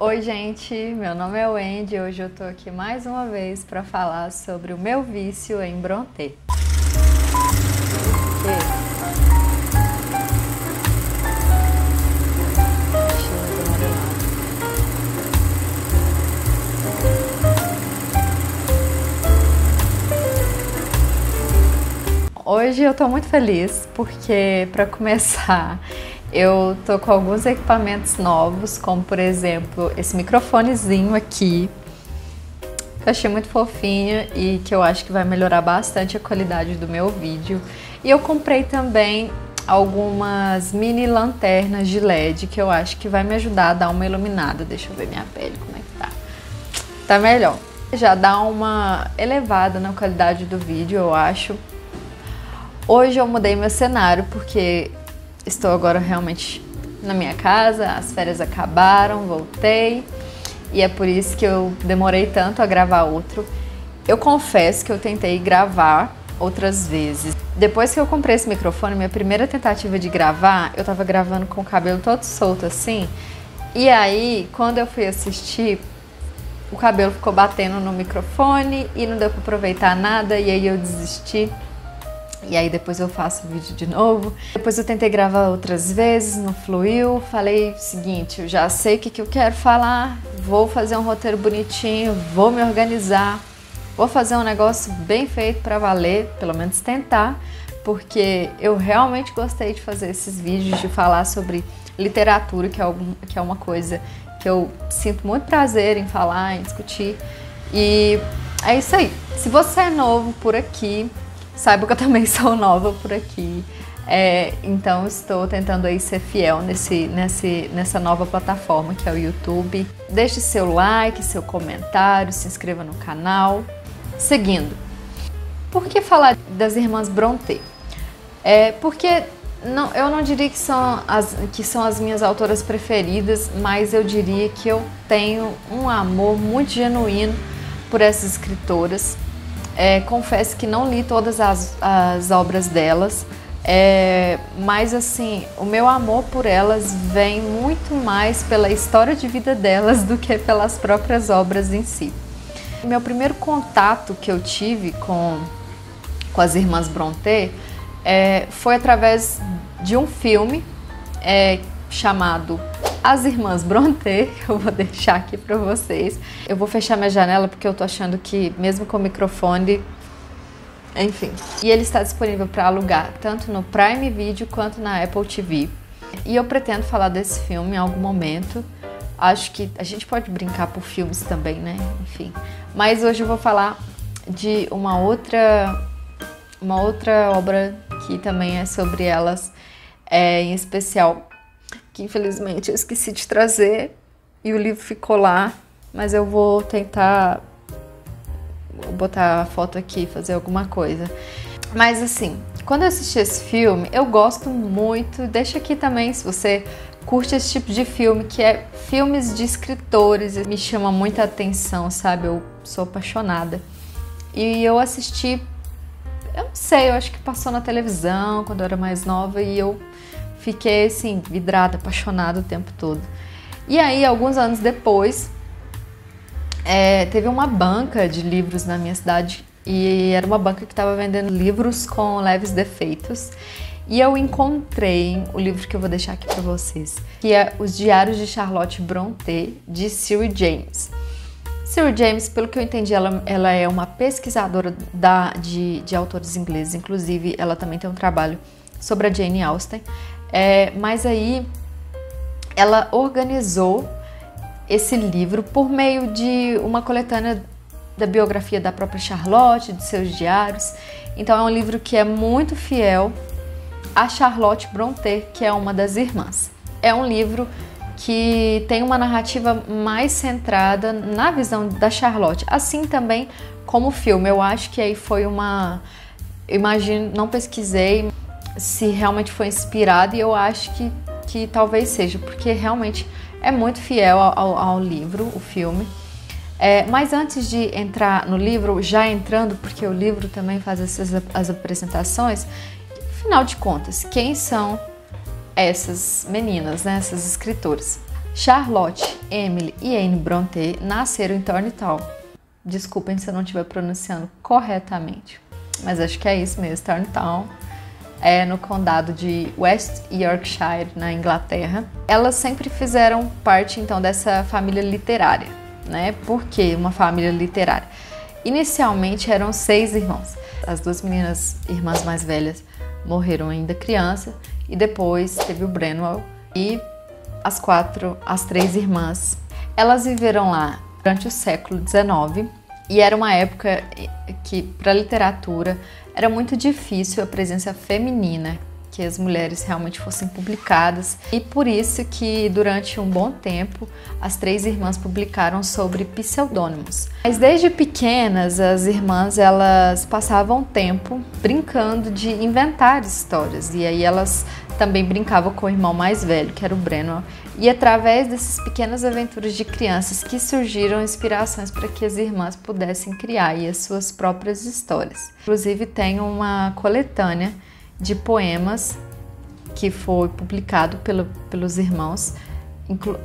Oi gente, meu nome é Wendy e hoje eu tô aqui mais uma vez para falar sobre o meu vício em Brontë. Hoje eu tô muito feliz porque, para começar, eu tô com alguns equipamentos novos, como por exemplo esse microfonezinho aqui, que eu achei muito fofinho e que eu acho que vai melhorar bastante a qualidade do meu vídeo. E eu comprei também algumas mini lanternas de LED que eu acho que vai me ajudar a dar uma iluminada. Deixa eu ver minha pele como é que tá. Tá melhor. Já dá uma elevada na qualidade do vídeo, eu acho. Hoje eu mudei meu cenário porque estou agora realmente na minha casa, as férias acabaram, voltei e é por isso que eu demorei tanto a gravar outro. Eu confesso que eu tentei gravar outras vezes. Depois que eu comprei esse microfone, minha primeira tentativa de gravar, eu tava gravando com o cabelo todo solto assim, e aí quando eu fui assistir, o cabelo ficou batendo no microfone e não deu pra aproveitar nada, e aí eu desisti. E aí depois eu faço o vídeo de novo. Depois eu tentei gravar outras vezes, não fluiu. Falei, seguinte, eu já sei o que eu quero falar, vou fazer um roteiro bonitinho, vou me organizar, vou fazer um negócio bem feito pra valer, pelo menos tentar, porque eu realmente gostei de fazer esses vídeos, de falar sobre literatura, que é uma coisa que eu sinto muito prazer em falar, em discutir. E é isso aí. Se você é novo por aqui, saiba que eu também sou nova por aqui, então estou tentando aí ser fiel nessa nova plataforma que é o YouTube. Deixe seu like, seu comentário, se inscreva no canal. Seguindo, por que falar das irmãs Brontë? Porque eu não diria que são as minhas autoras preferidas, mas eu diria que eu tenho um amor muito genuíno por essas escritoras. Confesso que não li todas as obras delas, mas assim, o meu amor por elas vem muito mais pela história de vida delas do que pelas próprias obras em si. Meu primeiro contato que eu tive com as irmãs Brontë foi através de um filme chamado As Irmãs Brontë, que eu vou deixar aqui pra vocês. Eu vou fechar minha janela porque eu tô achando que, mesmo com o microfone, enfim. E ele está disponível para alugar tanto no Prime Video quanto na Apple TV. E eu pretendo falar desse filme em algum momento. Acho que a gente pode brincar por filmes também, né? Enfim. Mas hoje eu vou falar de uma outra obra que também é sobre elas, em especial, que infelizmente eu esqueci de trazer e o livro ficou lá, mas eu vou tentar botar a foto aqui, fazer alguma coisa. Mas assim, quando eu assisti esse filme, eu gosto muito, deixa aqui também se você curte esse tipo de filme, que é filmes de escritores, me chama muita atenção, sabe? Eu sou apaixonada. E eu assisti, eu não sei, eu acho que passou na televisão quando eu era mais nova e eu fiquei assim, vidrada, apaixonada o tempo todo. E aí, alguns anos depois, teve uma banca de livros na minha cidade e era uma banca que estava vendendo livros com leves defeitos. E eu encontrei o livro que eu vou deixar aqui para vocês, que é Os Diários de Charlotte Brontë, de Ciri James. Ciri James, pelo que eu entendi, ela é uma pesquisadora de autores ingleses. Inclusive, ela também tem um trabalho sobre a Jane Austen. Mas aí ela organizou esse livro por meio de uma coletânea da biografia da própria Charlotte, de seus diários. Então é um livro que é muito fiel a Charlotte Brontë, que é uma das irmãs. É um livro que tem uma narrativa mais centrada na visão da Charlotte, assim também como o filme. Eu acho que aí foi imagino, não pesquisei se realmente foi inspirado, e eu acho que talvez seja, porque realmente é muito fiel ao livro, o filme. Mas antes de entrar no livro, já entrando, porque o livro também faz as apresentações, afinal de contas, quem são essas meninas, né, essas escritoras? Charlotte, Emily e Anne Brontë nasceram em Thornton. Desculpem se eu não estiver pronunciando corretamente, mas acho que é isso mesmo, Thornton. É no condado de West Yorkshire, na Inglaterra. Elas sempre fizeram parte, então, dessa família literária, né? Por que uma família literária? Inicialmente eram 6 irmãos. As 2 meninas, irmãs mais velhas, morreram ainda criança, e depois teve o Branwell e as 3 irmãs. Elas viveram lá durante o século XIX e era uma época que, para a literatura, era muito difícil a presença feminina, que as mulheres realmente fossem publicadas, e por isso que durante um bom tempo as 3 irmãs publicaram sobre pseudônimos. Mas desde pequenas as irmãs elas passavam tempo brincando de inventar histórias, e aí elas também brincavam com o irmão mais velho, que era o Branwell, e através dessas pequenas aventuras de crianças que surgiram inspirações para que as irmãs pudessem criar aí as suas próprias histórias. Inclusive tem uma coletânea de poemas que foi publicado pelos irmãos.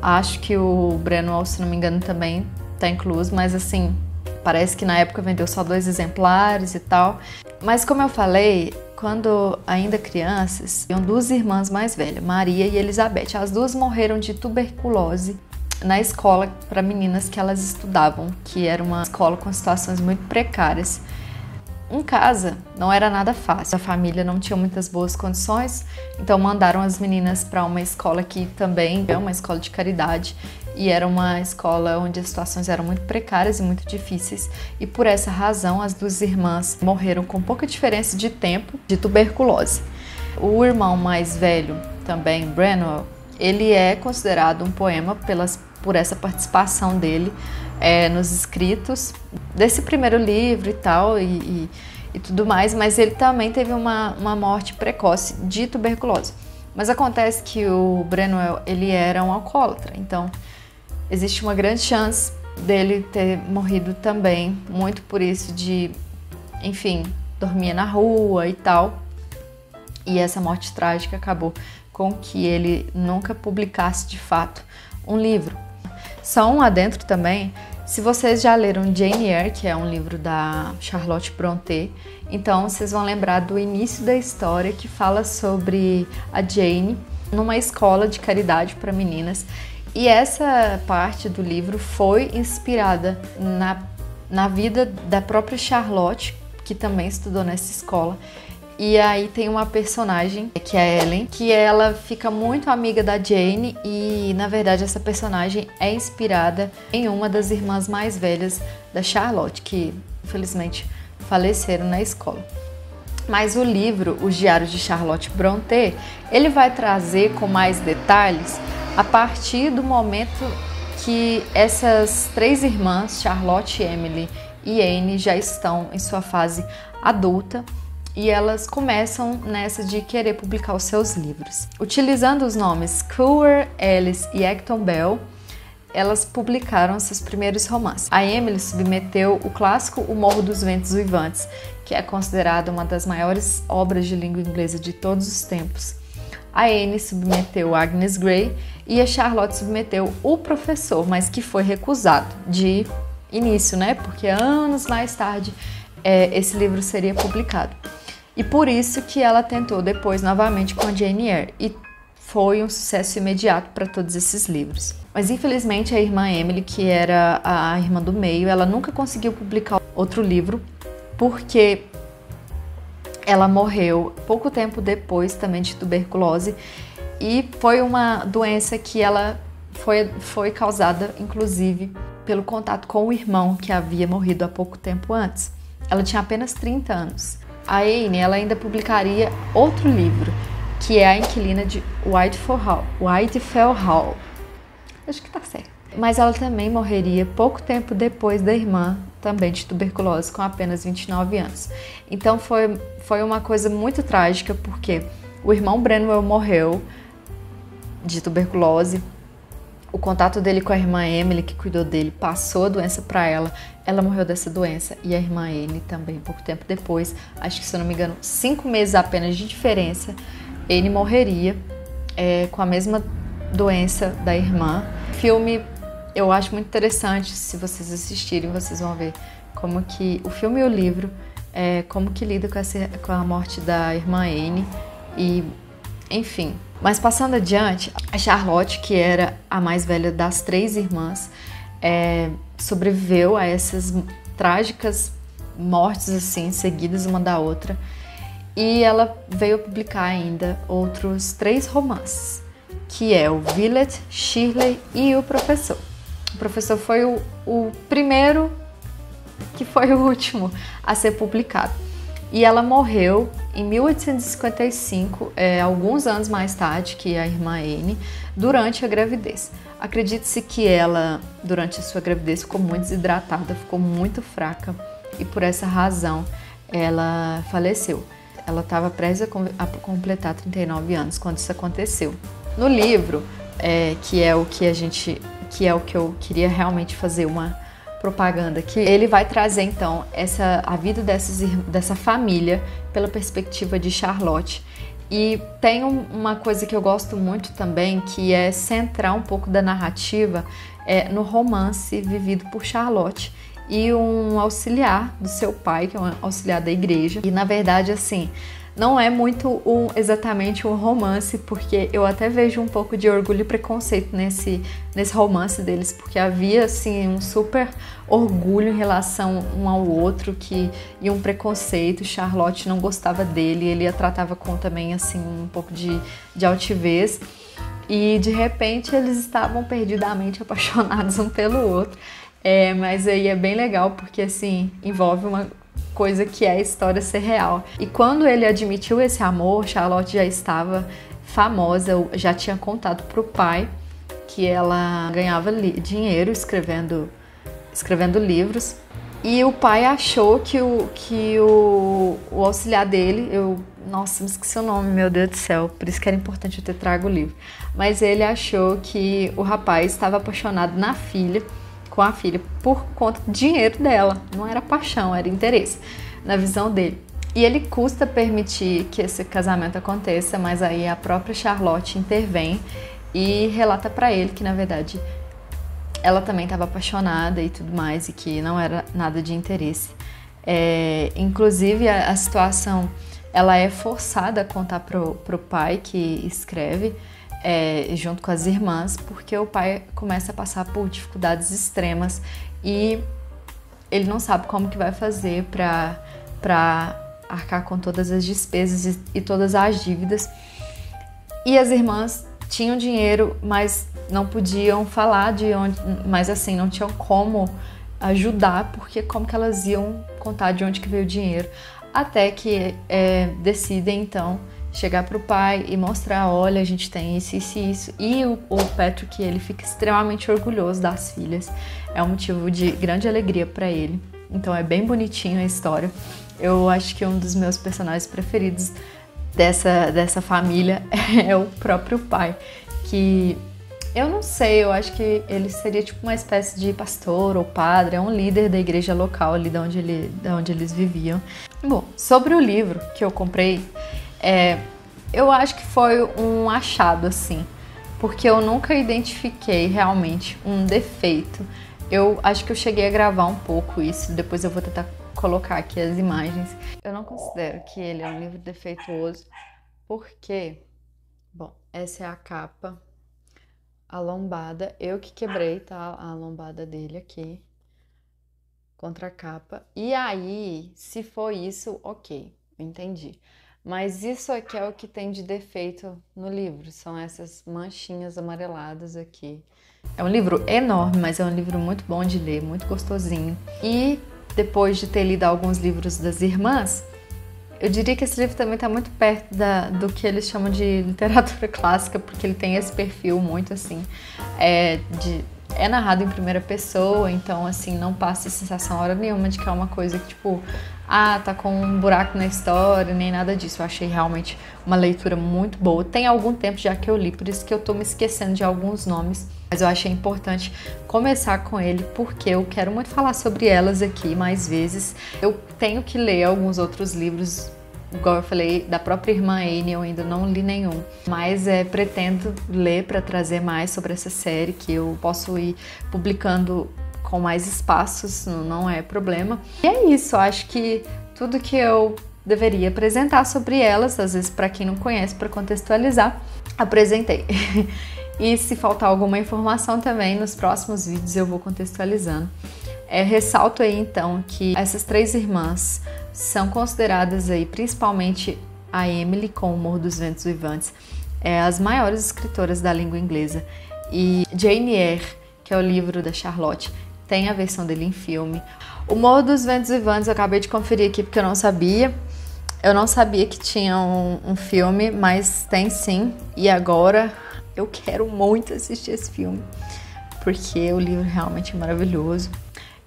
Acho que o Branwell, se não me engano, também está incluso, mas assim, parece que na época vendeu só 2 exemplares e tal. Mas como eu falei, quando ainda crianças, tinham 2 irmãs mais velhas, Maria e Elizabeth. As 2 morreram de tuberculose na escola para meninas que elas estudavam, que era uma escola com situações muito precárias. Em casa não era nada fácil, a família não tinha muitas boas condições, então mandaram as meninas para uma escola que também é uma escola de caridade, e era uma escola onde as situações eram muito precárias e muito difíceis, e por essa razão as 2 irmãs morreram com pouca diferença de tempo de tuberculose. O irmão mais velho, também Branwell, ele é considerado um poema por essa participação dele nos escritos desse primeiro livro e tal, e tudo mais, mas ele também teve uma morte precoce de tuberculose. Mas acontece que o Branwell, ele era um alcoólatra, então existe uma grande chance dele ter morrido também, muito por isso de, enfim, dormia na rua e tal, e essa morte trágica acabou com que ele nunca publicasse de fato um livro. Só um adentro também, se vocês já leram Jane Eyre, que é um livro da Charlotte Brontë, então vocês vão lembrar do início da história, que fala sobre a Jane numa escola de caridade para meninas, e essa parte do livro foi inspirada na vida da própria Charlotte, que também estudou nessa escola. E aí tem uma personagem, que é a Ellen, que ela fica muito amiga da Jane, e na verdade essa personagem é inspirada em uma das irmãs mais velhas da Charlotte, que infelizmente faleceram na escola. Mas o livro, Os Diários de Charlotte Brontë, ele vai trazer com mais detalhes a partir do momento que essas 3 irmãs, Charlotte, Emily e Anne, já estão em sua fase adulta, e elas começam nessa de querer publicar os seus livros. Utilizando os nomes Curwer, Alice e Acton Bell, elas publicaram seus primeiros romances. A Emily submeteu o clássico O Morro dos Ventos Uivantes, que é considerada uma das maiores obras de língua inglesa de todos os tempos. A Anne submeteu Agnes Grey e a Charlotte submeteu O Professor, mas que foi recusado de início, né? Porque anos mais tarde esse livro seria publicado. E por isso que ela tentou depois novamente com a Jane Eyre, e foi um sucesso imediato para todos esses livros. Mas infelizmente a irmã Emily, que era a irmã do meio, ela nunca conseguiu publicar outro livro, porque ela morreu pouco tempo depois também de tuberculose, e foi uma doença que ela foi causada inclusive pelo contato com o irmão que havia morrido há pouco tempo antes. Ela tinha apenas 30 anos. A Anne, ela ainda publicaria outro livro, que é A Inquilina de Whitefell Hall. Acho que tá certo. Mas ela também morreria pouco tempo depois da irmã, também de tuberculose, com apenas 29 anos. Então foi uma coisa muito trágica, porque o irmão Branwell morreu de tuberculose. O contato dele com a irmã Emily, que cuidou dele, passou a doença para ela. Ela morreu dessa doença, e a irmã Anne também, pouco tempo depois, acho que, se eu não me engano, 5 meses apenas de diferença, Anne morreria com a mesma doença da irmã. O filme eu acho muito interessante, se vocês assistirem, vocês vão ver como que o filme e o livro, como que lida com a morte da irmã Anne e, enfim. Mas passando adiante, a Charlotte, que era a mais velha das 3 irmãs, sobreviveu a essas trágicas mortes assim, seguidas uma da outra, e ela veio a publicar ainda outros 3 romances, que é o Villette, Shirley e o Professor. O Professor foi o primeiro, que foi o último a ser publicado. E ela morreu em 1855, alguns anos mais tarde que a irmã Anne, durante a gravidez. Acredite-se que ela, durante a sua gravidez, ficou muito desidratada, ficou muito fraca e por essa razão ela faleceu. Ela estava prestes a completar 39 anos quando isso aconteceu. No livro, que é o que eu queria realmente fazer uma propaganda aqui, ele vai trazer então a vida dessa família pela perspectiva de Charlotte. E tem uma coisa que eu gosto muito também, que é centrar um pouco da narrativa no romance vivido por Charlotte e um auxiliar do seu pai, que é um auxiliar da igreja. E na verdade, assim, não é muito exatamente um romance, porque eu até vejo um pouco de orgulho e preconceito nesse romance deles, porque havia assim um super orgulho em relação um ao outro e um preconceito. Charlotte não gostava dele, ele a tratava com também assim um pouco de altivez, e de repente eles estavam perdidamente apaixonados um pelo outro. Mas aí é bem legal porque assim envolve uma coisa que é a história ser real. E quando ele admitiu esse amor, Charlotte já estava famosa, já tinha contado para o pai que ela ganhava dinheiro escrevendo livros. E o pai achou que o auxiliar dele, nossa, me esqueci o nome, meu Deus do céu, por isso que era importante eu ter trago o livro. Mas ele achou que o rapaz estava apaixonado com a filha por conta do dinheiro dela. Não era paixão, era interesse na visão dele. E ele custa permitir que esse casamento aconteça, mas aí a própria Charlotte intervém e relata para ele que, na verdade, ela também estava apaixonada e tudo mais, e que não era nada de interesse. Inclusive, a situação, ela é forçada a contar pro pai que escreve, junto com as irmãs, porque o pai começa a passar por dificuldades extremas e ele não sabe como que vai fazer para arcar com todas as despesas e todas as dívidas. E as irmãs tinham dinheiro, mas não podiam falar de onde, mas assim, não tinham como ajudar, porque como que elas iam contar de onde que veio o dinheiro. Até que decidem então chegar pro pai e mostrar, olha, a gente tem isso, isso e isso. E o Patrick, ele fica extremamente orgulhoso das filhas. É um motivo de grande alegria para ele. Então é bem bonitinho a história. Eu acho que um dos meus personagens preferidos dessa família é o próprio pai, que eu não sei, eu acho que ele seria tipo uma espécie de pastor ou padre, é um líder da igreja local ali de onde eles viviam. Bom, sobre o livro que eu comprei, eu acho que foi um achado, assim, porque eu nunca identifiquei realmente um defeito. Eu acho que eu cheguei a gravar um pouco isso, depois eu vou tentar colocar aqui as imagens. Eu não considero que ele é um livro defeituoso, porque, bom, essa é a capa, a lombada, eu que quebrei, tá? A lombada dele aqui, contra a capa. E aí, se for isso, ok, entendi. Mas isso aqui é o que tem de defeito no livro, são essas manchinhas amareladas aqui. É um livro enorme, mas é um livro muito bom de ler, muito gostosinho. E depois de ter lido alguns livros das irmãs, eu diria que esse livro também está muito perto do que eles chamam de literatura clássica, porque ele tem esse perfil muito assim, é narrado em primeira pessoa, então assim, não passa a sensação hora nenhuma de que é uma coisa que tipo, tá com um buraco na história, nem nada disso. Eu achei realmente uma leitura muito boa. Tem algum tempo já que eu li, por isso que eu tô me esquecendo de alguns nomes, mas eu achei importante começar com ele, porque eu quero muito falar sobre elas aqui mais vezes. Eu tenho que ler alguns outros livros igual eu falei, da própria irmã Anne, eu ainda não li nenhum. Mas pretendo ler para trazer mais sobre essa série, que eu posso ir publicando com mais espaços, não é problema. E é isso, eu acho que tudo que eu deveria apresentar sobre elas, às vezes para quem não conhece, para contextualizar, apresentei. E se faltar alguma informação também, nos próximos vídeos eu vou contextualizando. Ressalto aí então que essas 3 irmãs são consideradas aí, principalmente a Emily com O Morro dos Ventos Uivantes, as maiores escritoras da língua inglesa. E Jane Eyre, que é o livro da Charlotte, tem a versão dele em filme. O Morro dos Ventos Uivantes eu acabei de conferir aqui porque eu não sabia. Eu não sabia que tinha um filme, mas tem sim. E agora eu quero muito assistir esse filme, porque o livro realmente é maravilhoso.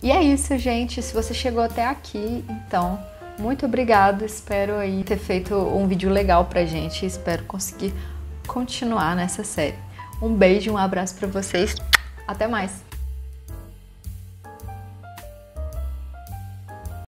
E é isso, gente. Se você chegou até aqui, então, muito obrigada. Espero aí ter feito um vídeo legal pra gente. Espero conseguir continuar nessa série. Um beijo, um abraço pra vocês. Até mais!